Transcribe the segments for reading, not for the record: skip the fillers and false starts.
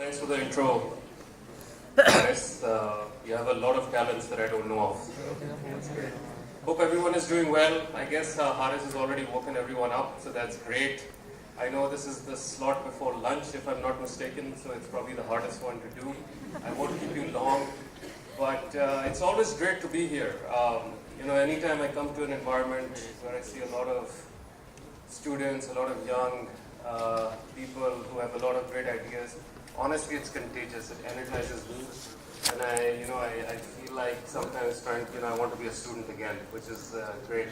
Thanks for the intro. Haris, you have a lot of talents that I don't know of. Hope everyone is doing well. I guess Haris has already woken everyone up, so that's great. I know this is the slot before lunch, if I'm not mistaken, so it's probably the hardest one to do. I won't keep you long, but it's always great to be here. Anytime I come to an environment where I see a lot of students, a lot of young people who have a lot of great ideas, honestly, it's contagious. It energizes me, and I feel like sometimes I want to be a student again, which is great.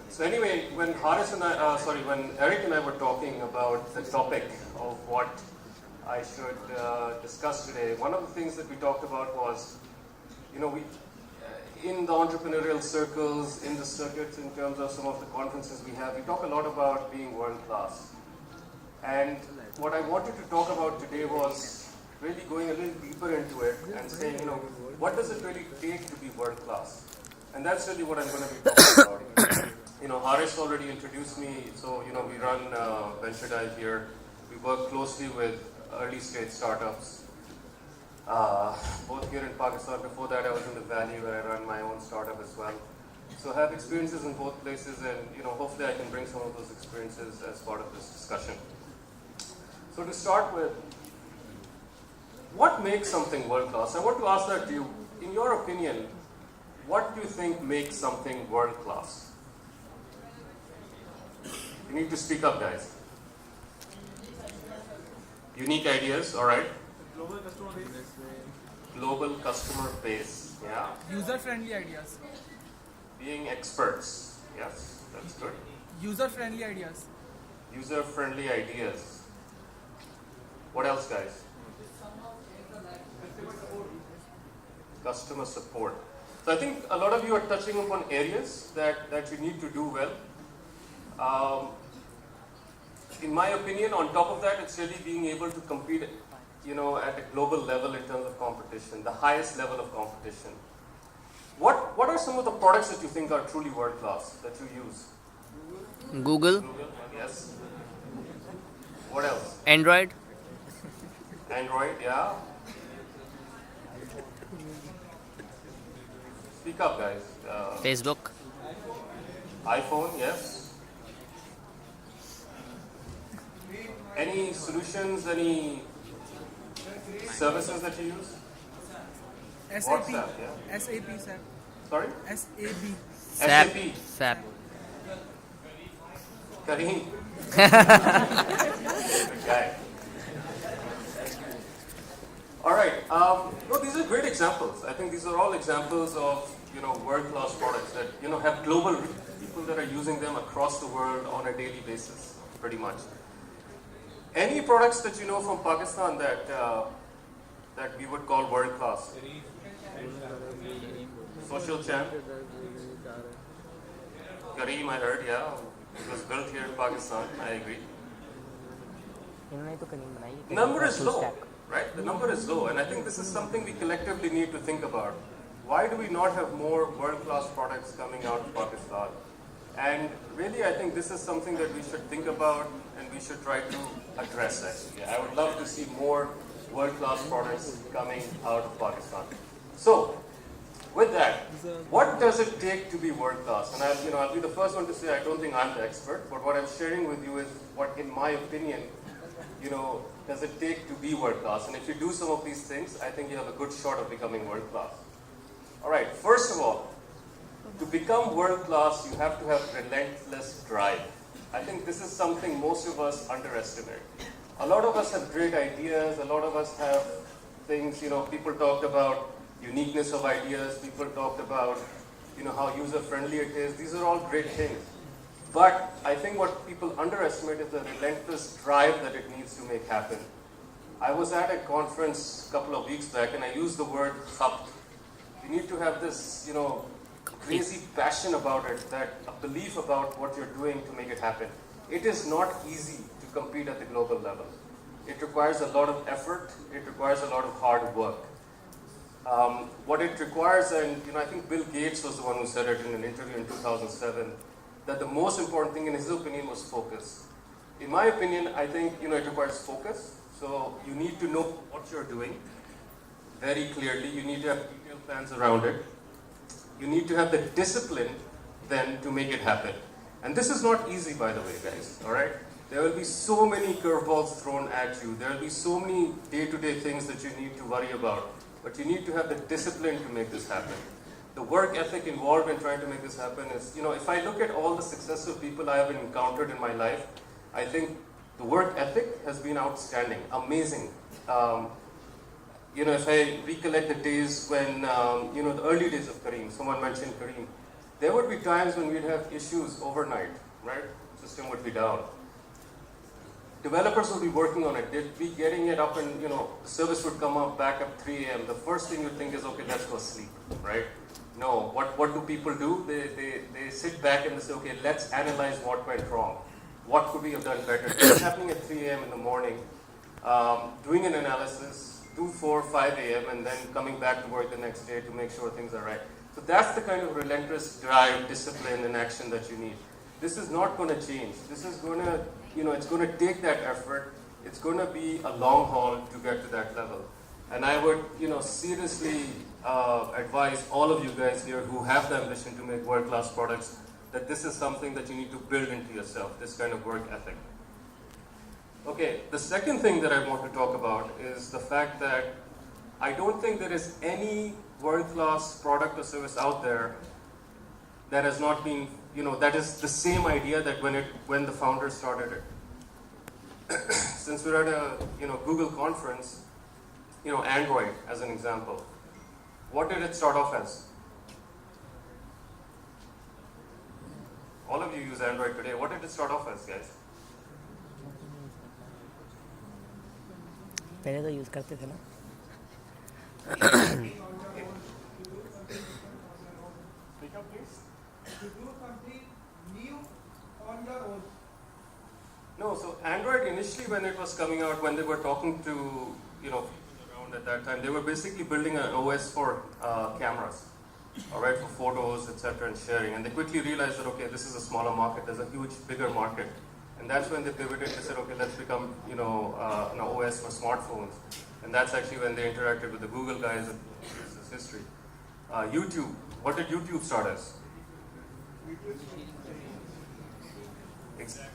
So anyway, when when Eric and I were talking about the topic of what I should discuss today, one of the things that we talked about was, in the entrepreneurial circles, in the circuits, in terms of some of the conferences we have, we talk a lot about being world class. And what I wanted to talk about today was really going a little deeper into it and saying, what does it really take to be world class? And that's really what I'm going to be talking about. Haris already introduced me, so, we run Venture Dive here. We work closely with early stage startups, both here in Pakistan. Before that, I was in the Valley where I run my own startup as well. So I have experiences in both places, and, hopefully I can bring some of those experiences as part of this discussion. So to start with, what makes something world class? I want to ask that to you. In your opinion, what do you think makes something world class? You need to speak up, guys. Unique ideas, all right. Global customer base. Global customer base, yeah. User-friendly ideas. Being experts, yes, that's good. User-friendly ideas. User-friendly ideas. What else, guys? Customer support. So I think a lot of you are touching upon areas that you need to do well. In my opinion, on top of that, it's really being able to compete, at a global level in terms of competition, the highest level of competition. What are some of the products that you think are truly world class that you use? Google, yes. What else? Android, Android, yeah. Speak up, guys. Facebook, iPhone, yes. Any solutions, any services that you use? SAP. WhatsApp, yeah. SAP, SAP. Sorry? SAP. SAP, SAP. SAP. Kareem. Good guy. All right. These are great examples. I think these are all examples of world-class products that have global reach. People that are using them across the world on a daily basis, pretty much. Any products that you know from Pakistan that we would call world-class? Social Champ. Kareem, I heard, yeah. It was built here in Pakistan. I agree. Number is low, right? The number is low, and I think this is something we collectively need to think about. Why do we not have more world-class products coming out of Pakistan? And really, I think this is something that we should think about and we should try to address actually. I would love to see more world-class products coming out of Pakistan. So, with that, what does it take to be world-class? And I'll be the first one to say I don't think I'm the expert, but what I'm sharing with you is what, in my opinion, does it take to be world-class? And if you do some of these things, I think you have a good shot of becoming world-class. All right, first of all, to become world-class, you have to have relentless drive. I think this is something most of us underestimate. A lot of us have great ideas, a lot of us have things, people talked about uniqueness of ideas, people talked about, how user-friendly it is. These are all great things. But I think what people underestimate is the relentless drive that it needs to make happen. I was at a conference a couple of weeks back and I used the word khapt. You need to have this, crazy passion about it, a belief about what you're doing to make it happen. It is not easy to compete at the global level. It requires a lot of effort. It requires a lot of hard work. What it requires, and I think Bill Gates was the one who said it in an interview in 2007, that the most important thing in his opinion was focus. In my opinion, I think it requires focus. So you need to know what you're doing very clearly. You need to have detailed plans around it. You need to have the discipline then to make it happen. And this is not easy, by the way, guys, all right? There will be so many curveballs thrown at you. There will be so many day-to-day things that you need to worry about. But you need to have the discipline to make this happen. The work ethic involved in trying to make this happen is, if I look at all the successful people I have encountered in my life, I think the work ethic has been outstanding, amazing. If I recollect the days when, the early days of Kareem, someone mentioned Kareem, there would be times when we'd have issues overnight, right? The system would be down. Developers would be working on it. They'd be getting it up and, the service would come up back at 3 a.m. The first thing you'd think is, okay, let's go sleep, right? No, what do people do? They sit back and they say, okay, let's analyze what went wrong. What could we have done better? It's happening at 3 a.m. in the morning, doing an analysis, 2, 4, 5 a.m., and then coming back to work the next day to make sure things are right. So that's the kind of relentless drive, discipline, and action that you need. This is not going to change. This is going to, it's going to take that effort. It's going to be a long haul to get to that level. And I would, seriously advise all of you guys here who have the ambition to make world-class products that this is something that you need to build into yourself, this kind of work ethic. Okay, the second thing that I want to talk about is the fact that I don't think there is any world-class product or service out there that has not been, that is the same idea that when the founders started it. Since we're at a, Google conference, Android as an example. What did it start off as? All of you use Android today. What did it start off as, guys? पहले तो use करते थे ना Speak up, please. To do something new on your own. No, so Android initially when it was coming out, when they were talking to, people around at that time, they were basically building an OS for cameras, all right, for photos, etc., and sharing. And they quickly realized that, okay, this is a smaller market. There's a huge, bigger market. And that's when they pivoted. They said, okay, let's become, an OS for smartphones. And that's actually when they interacted with the Google guys. And this is history. YouTube. What did YouTube start as? Exactly.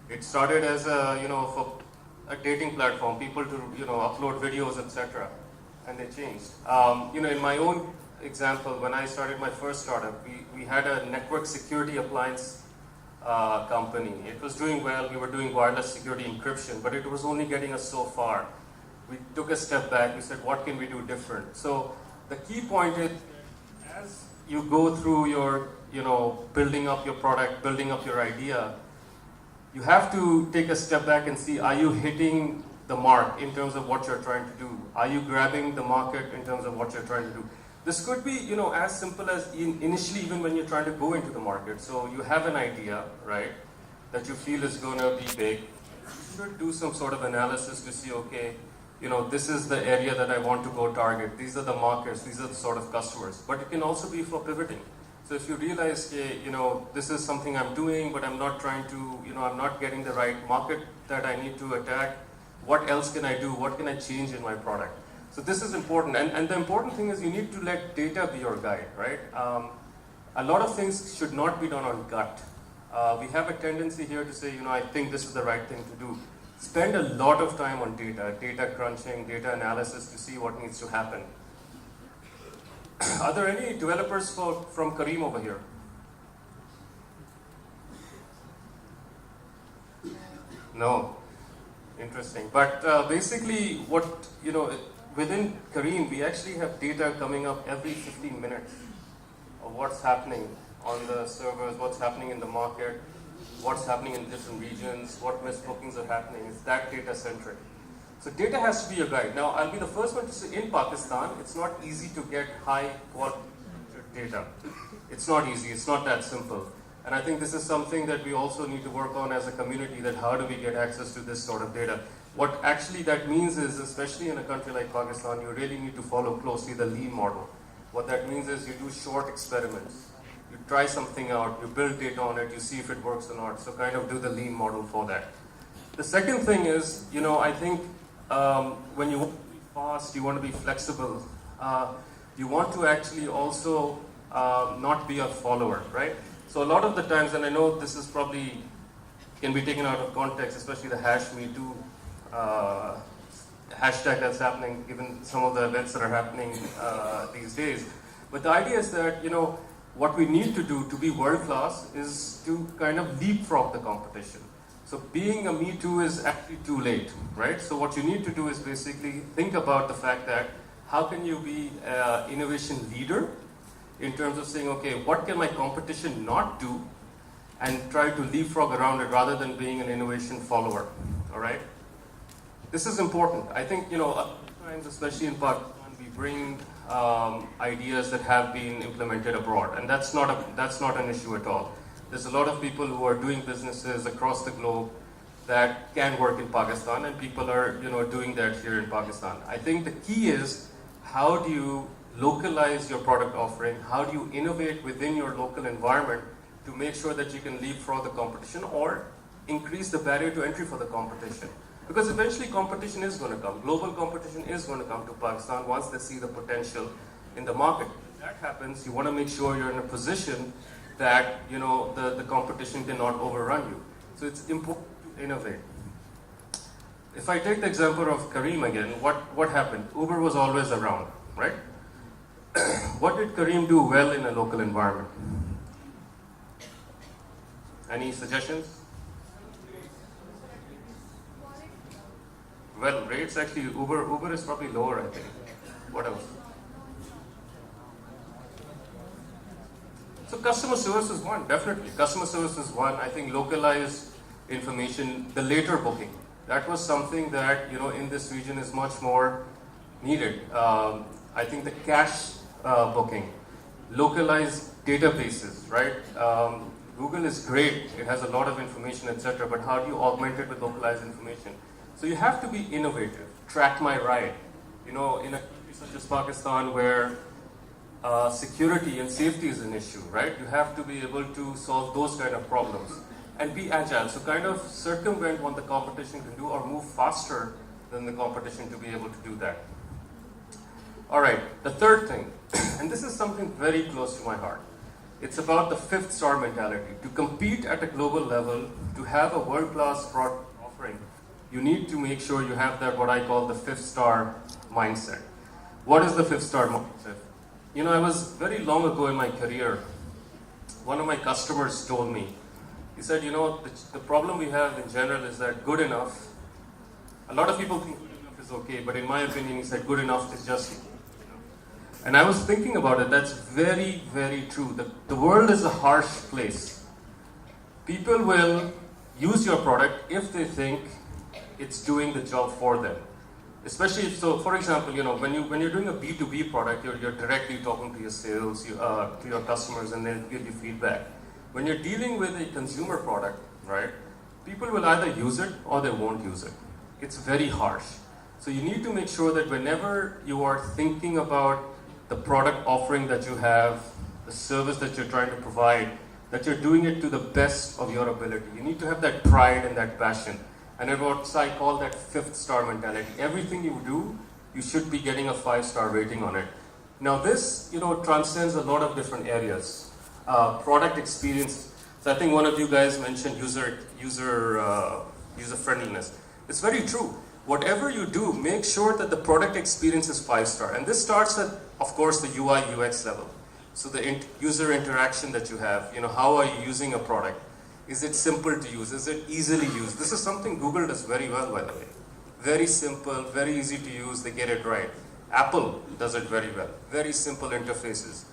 It started as a, for a dating platform, people to, upload videos, etc. And they changed. In my own example, when I started my first startup, we had a network security appliance company. It was doing well. We were doing wireless security encryption, but it was only getting us so far. We took a step back. We said, what can we do different? So the key point is, as you go through your, building up your product, building up your idea, you have to take a step back and see, are you hitting the mark in terms of what you're trying to do? Are you grabbing the market in terms of what you're trying to do? This could be, as simple as initially even when you're trying to go into the market. So you have an idea, right, that you feel is going to be big. You should do some sort of analysis to see, okay, this is the area that I want to go target. These are the markets. These are the sort of customers. But it can also be for pivoting. So if you realize, this is something I'm doing, but I'm not trying to, I'm not getting the right market that I need to attack. What else can I do? What can I change in my product? So this is important. And the important thing is you need to let data be your guide, right? A lot of things should not be done on gut. We have a tendency here to say, I think this is the right thing to do. Spend a lot of time on data crunching, data analysis to see what needs to happen. Are there any developers from Kareem over here? No. Interesting. But basically what, within Kareem, we actually have data coming up every 15 minutes of what's happening on the servers, what's happening in the market, what's happening in different regions, what misbookings are happening. It's that data centric. So data has to be your guide. Now, I'll be the first one to say in Pakistan, it's not easy to get high quality data. It's not easy. It's not that simple. And I think this is something that we also need to work on as a community, that how do we get access to this sort of data? What actually that means is, especially in a country like Pakistan, you really need to follow closely the lean model. What that means is you do short experiments. You try something out, you build data on it, you see if it works or not. So kind of do the lean model for that. The second thing is, I think when you want to be fast, you want to be flexible, you want to actually also not be a follower, right? So a lot of the times, and I know this is probably can be taken out of context, especially the #MeToo hashtag that's happening, given some of the events that are happening these days. But the idea is that, what we need to do to be world class is to kind of leapfrog the competition. So being a Me Too is actually too late, right? So what you need to do is basically think about the fact that how can you be an innovation leader in terms of saying, okay, what can my competition not do, and try to leapfrog around it rather than being an innovation follower, all right? This is important. I think, times, especially in Pakistan, we bring ideas that have been implemented abroad, and that's not an issue at all. There's a lot of people who are doing businesses across the globe that can work in Pakistan, and people are, doing that here in Pakistan. I think the key is, how do you localize your product offering? How do you innovate within your local environment to make sure that you can leapfrog the competition or increase the barrier to entry for the competition? Because eventually competition is going to come. Global competition is going to come to Pakistan once they see the potential in the market. If that happens, you want to make sure you're in a position that, the competition cannot overrun you. So it's important to innovate. If I take the example of Kareem again, what happened? Uber was always around, right? What did Kareem do well in a local environment? Any suggestions? Well, rates actually, Uber is probably lower, I think. What else? So customer service is one, definitely. Customer service is one. I think localized information, the later booking, that was something that, in this region is much more needed. I think the cash booking, localized databases, right? Google is great, it has a lot of information, etc., but how do you augment it with localized information? So you have to be innovative. Track my ride. In a country such as Pakistan, where security and safety is an issue, right? You have to be able to solve those kind of problems and be agile. So kind of circumvent what the competition can do or move faster than the competition to be able to do that. All right, the third thing, and this is something very close to my heart. It's about the 5th star mentality. To compete at a global level, to have a world-class product offering, you need to make sure you have that, what I call the 5th star mindset. What is the 5th star mindset? I was very long ago in my career, one of my customers told me, he said, the problem we have in general is that good enough, a lot of people think good enough is okay, but in my opinion, he said good enough is just. And I was thinking about it, that's very, very true. The world is a harsh place. People will use your product if they think it's doing the job for them. Especially, so for example, when you're doing a B2B product, you're directly talking to your sales, to your customers, and then give you feedback. When you're dealing with a consumer product, right, people will either use it or they won't use it. It's very harsh. So you need to make sure that whenever you are thinking about the product offering that you have, the service that you're trying to provide, that you're doing it to the best of your ability. You need to have that pride and that passion. And what I call that 5th star mentality. Everything you do, you should be getting a 5-star rating on it. Now this, transcends a lot of different areas. Product experience. So I think one of you guys mentioned user friendliness. It's very true. Whatever you do, make sure that the product experience is 5-star. And this starts at, of course, the UI UX level. So the user interaction that you have, how are you using a product? Is it simple to use? Is it easily used? This is something Google does very well, by the way. Very simple, very easy to use, they get it right. Apple does it very well. Very simple interfaces.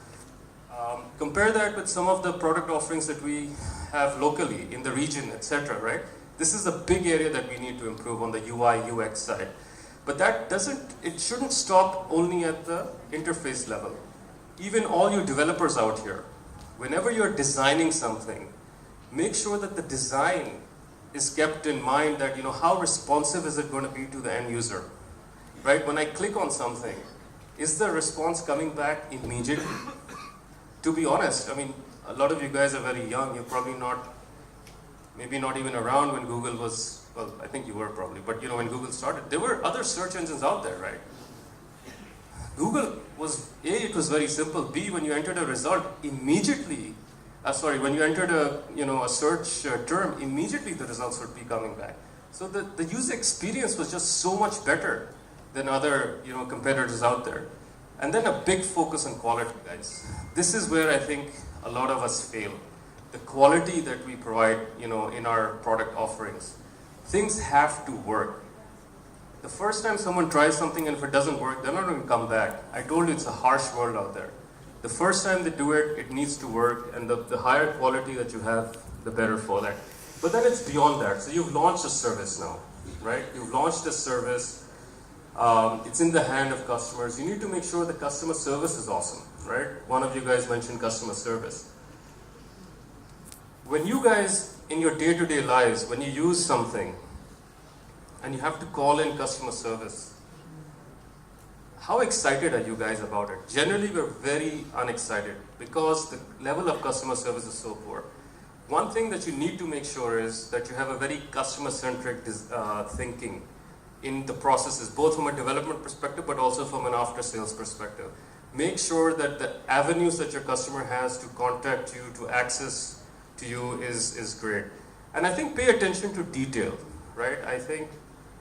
Compare that with some of the product offerings that we have locally in the region, etc., right? This is a big area that we need to improve on the UI UX side. But it shouldn't stop only at the interface level. Even all you developers out here, whenever you're designing something, make sure that the design is kept in mind that, how responsive is it going to be to the end user, right? When I click on something, is the response coming back immediately? To be honest, a lot of you guys are very young. You're probably maybe not even around when Google was well, I think you were probably, but when Google started, there were other search engines out there, right? Google was, A, it was very simple. B, when you entered a result, immediately, when you entered a search term, immediately the results would be coming back. So the user experience was just so much better than other, competitors out there. And then a big focus on quality, guys. This is where I think a lot of us fail. The quality that we provide, in our product offerings. Things have to work. The first time someone tries something and if it doesn't work, they're not going to come back. I told you it's a harsh world out there. The first time they do it, it needs to work, and the higher quality that you have, the better for that. But then it's beyond that. So you've launched a service now, right? You've launched a service. It's in the hand of customers. You need to make sure the customer service is awesome, right? One of you guys mentioned customer service. When you guys, in your day-to-day lives, when you use something, and you have to call in customer service, how excited are you guys about it? Generally, we're very unexcited because the level of customer service is so poor. One thing that you need to make sure is that you have a very customer-centric thinking in the processes, both from a development perspective, but also from an after-sales perspective. Make sure that the avenues that your customer has to contact you, to access to you is great. And I think pay attention to detail, right? I think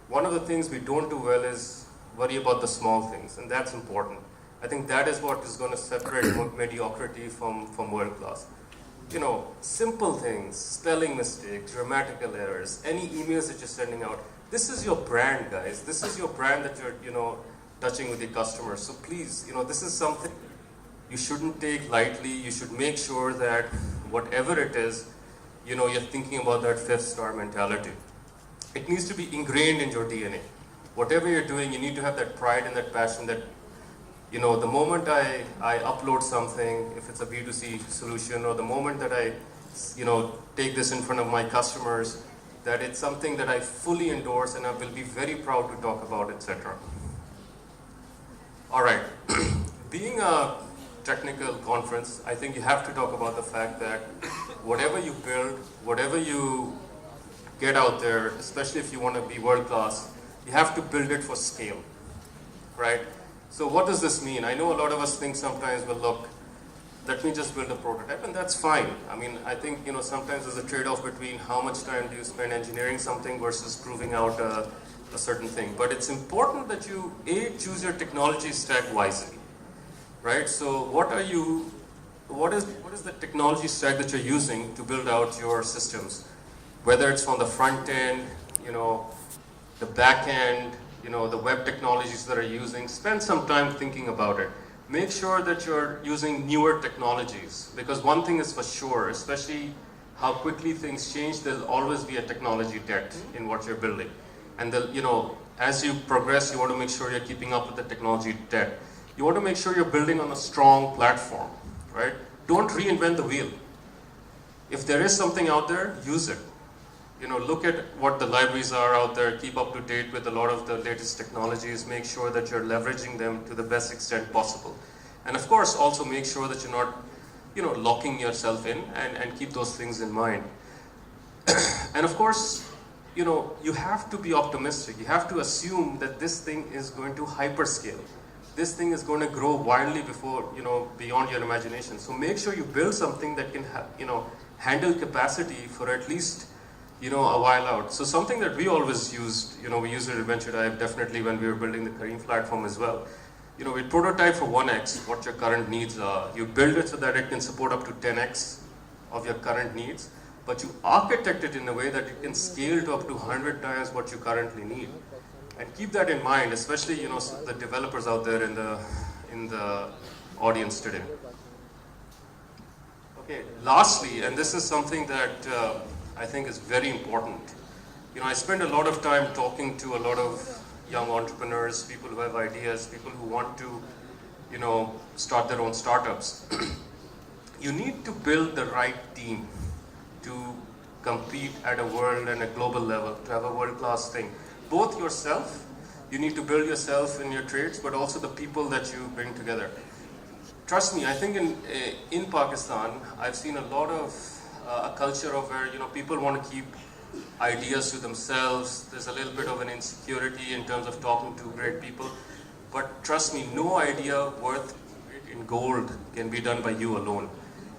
one of the things we don't do well is worry about the small things, and that's important. I think that is what is going to separate mediocrity from world class. Simple things, spelling mistakes, grammatical errors, any emails that you're sending out. This is your brand, guys. This is your brand that you're, touching with your customers. So please, this is something you shouldn't take lightly. You should make sure that whatever it is, you're thinking about that 5-star mentality. It needs to be ingrained in your DNA. Whatever you're doing, you need to have that pride and that passion that, the moment I upload something, if it's a B2C solution, or the moment that I, take this in front of my customers, that it's something that I fully endorse and I will be very proud to talk about, etc. All right. Being a technical conference, I think you have to talk about the fact that whatever you build, whatever you get out there, especially if you want to be world class, you have to build it for scale, right? So what does this mean? I know a lot of us think sometimes, well, look, let me just build a prototype, and that's fine. I mean, I think, sometimes there's a trade-off between how much time do you spend engineering something versus proving out a certain thing. But it's important that you, A, choose your technology stack wisely, right? So what is the technology stack that you're using to build out your systems? Whether it's from the front end, the back end, the web technologies that are using, spend some time thinking about it. Make sure that you're using newer technologies, because one thing is for sure, especially how quickly things change, there'll always be a technology debt in what you're building. And as you progress, you want to make sure you're keeping up with the technology debt. You want to make sure you're building on a strong platform, right? Don't reinvent the wheel. If there is something out there, use it. Look at what the libraries are out there, keep up to date with a lot of the latest technologies, make sure that you're leveraging them to the best extent possible. And of course, also make sure that you're not, locking yourself in, and keep those things in mind. And of course, you have to be optimistic. You have to assume that this thing is going to hyperscale. This thing is going to grow wildly beyond your imagination. So make sure you build something that can, handle capacity for at least a while out. So something that we always used, we used it at Venture Dive definitely when we were building the Kareem platform as well. We prototype for 1x what your current needs are. You build it so that it can support up to 10x of your current needs, but you architect it in a way that it can scale to up to 100 times what you currently need. And keep that in mind, especially the developers out there in the audience today. Okay, lastly, and this is something that I think is very important. I spend a lot of time talking to a lot of young entrepreneurs, people who have ideas, people who want to, start their own startups. You need to build the right team to compete at a world and a global level, to have a world-class thing. Both yourself, you need to build yourself in your trades, but also the people that you bring together. Trust me, I think in Pakistan, I've seen a lot of a culture of where people want to keep ideas to themselves. There's a little bit of an insecurity in terms of talking to great people. But trust me, no idea worth in gold can be done by you alone.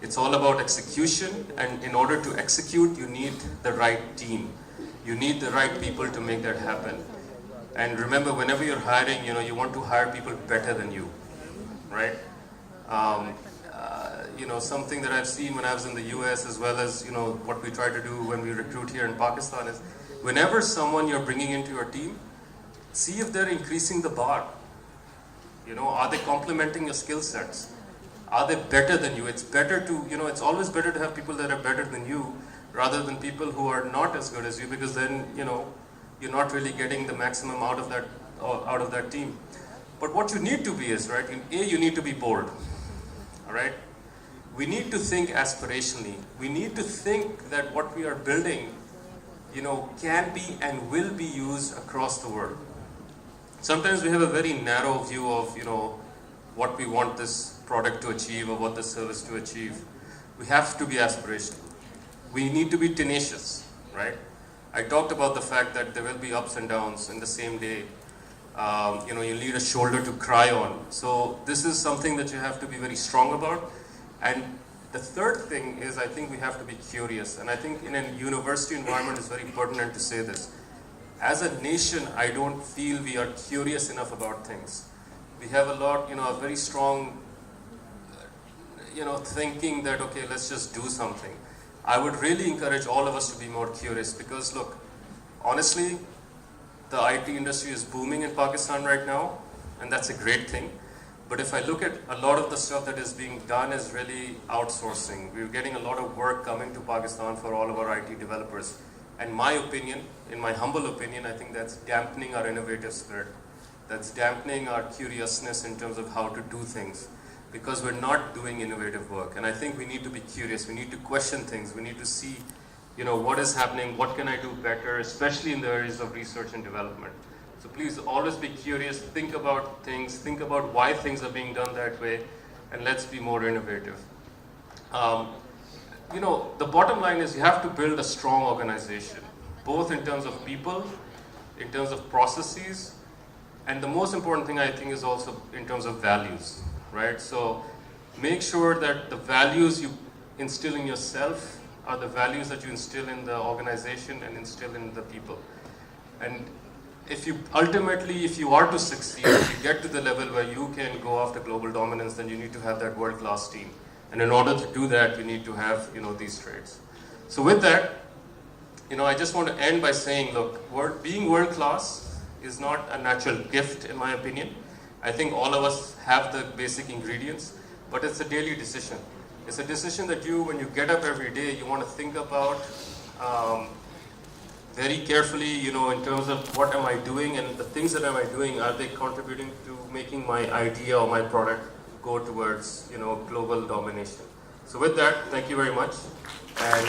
It's all about execution, and in order to execute, you need the right team. You need the right people to make that happen. And remember, whenever you're hiring, you want to hire people better than you, right? Something that I've seen when I was in the US, as well as, what we try to do when we recruit here in Pakistan, is whenever someone you're bringing into your team, see if they're increasing the bar. Are they complementing your skill sets? Are they better than you? It's better to, it's always better to have people that are better than you rather than people who are not as good as you, because then, you're not really getting the maximum out of that team. But what you need to be is, right, you need to be bold, all right? We need to think aspirationally. We need to think that what we are building, can be and will be used across the world. Sometimes we have a very narrow view of, what we want this product to achieve or what the service to achieve. We have to be aspirational. We need to be tenacious, right? I talked about the fact that there will be ups and downs in the same day. You need a shoulder to cry on. So this is something that you have to be very strong about. And the third thing is, I think we have to be curious. And I think in a university environment, it's very pertinent to say this. As a nation, I don't feel we are curious enough about things. We have a lot, a very strong, thinking that, okay, let's just do something. I would really encourage all of us to be more curious, because look, honestly, the IT industry is booming in Pakistan right now, and that's a great thing. But if I look at a lot of the stuff that is being done is really outsourcing. We're getting a lot of work coming to Pakistan for all of our IT developers. And my opinion, in my humble opinion, I think that's dampening our innovative spirit. That's dampening our curiousness in terms of how to do things, because we're not doing innovative work. And I think we need to be curious. We need to question things. We need to see, what is happening, what can I do better, especially in the areas of research and development. So please always be curious, think about things, think about why things are being done that way, and let's be more innovative. The bottom line is you have to build a strong organization, both in terms of people, in terms of processes, and the most important thing I think is also in terms of values, right? So make sure that the values you instill in yourself are the values that you instill in the organization and instill in the people. And if you are to succeed, if you get to the level where you can go after global dominance, then you need to have that world-class team. And in order to do that, you need to have, these traits. So with that, I just want to end by saying, look, being world-class is not a natural gift, in my opinion. I think all of us have the basic ingredients, but it's a daily decision. It's a decision that when you get up every day, you want to think about very carefully, in terms of what am I doing, and the things that am I doing, are they contributing to making my idea or my product go towards, global domination. So with that, thank you very much. And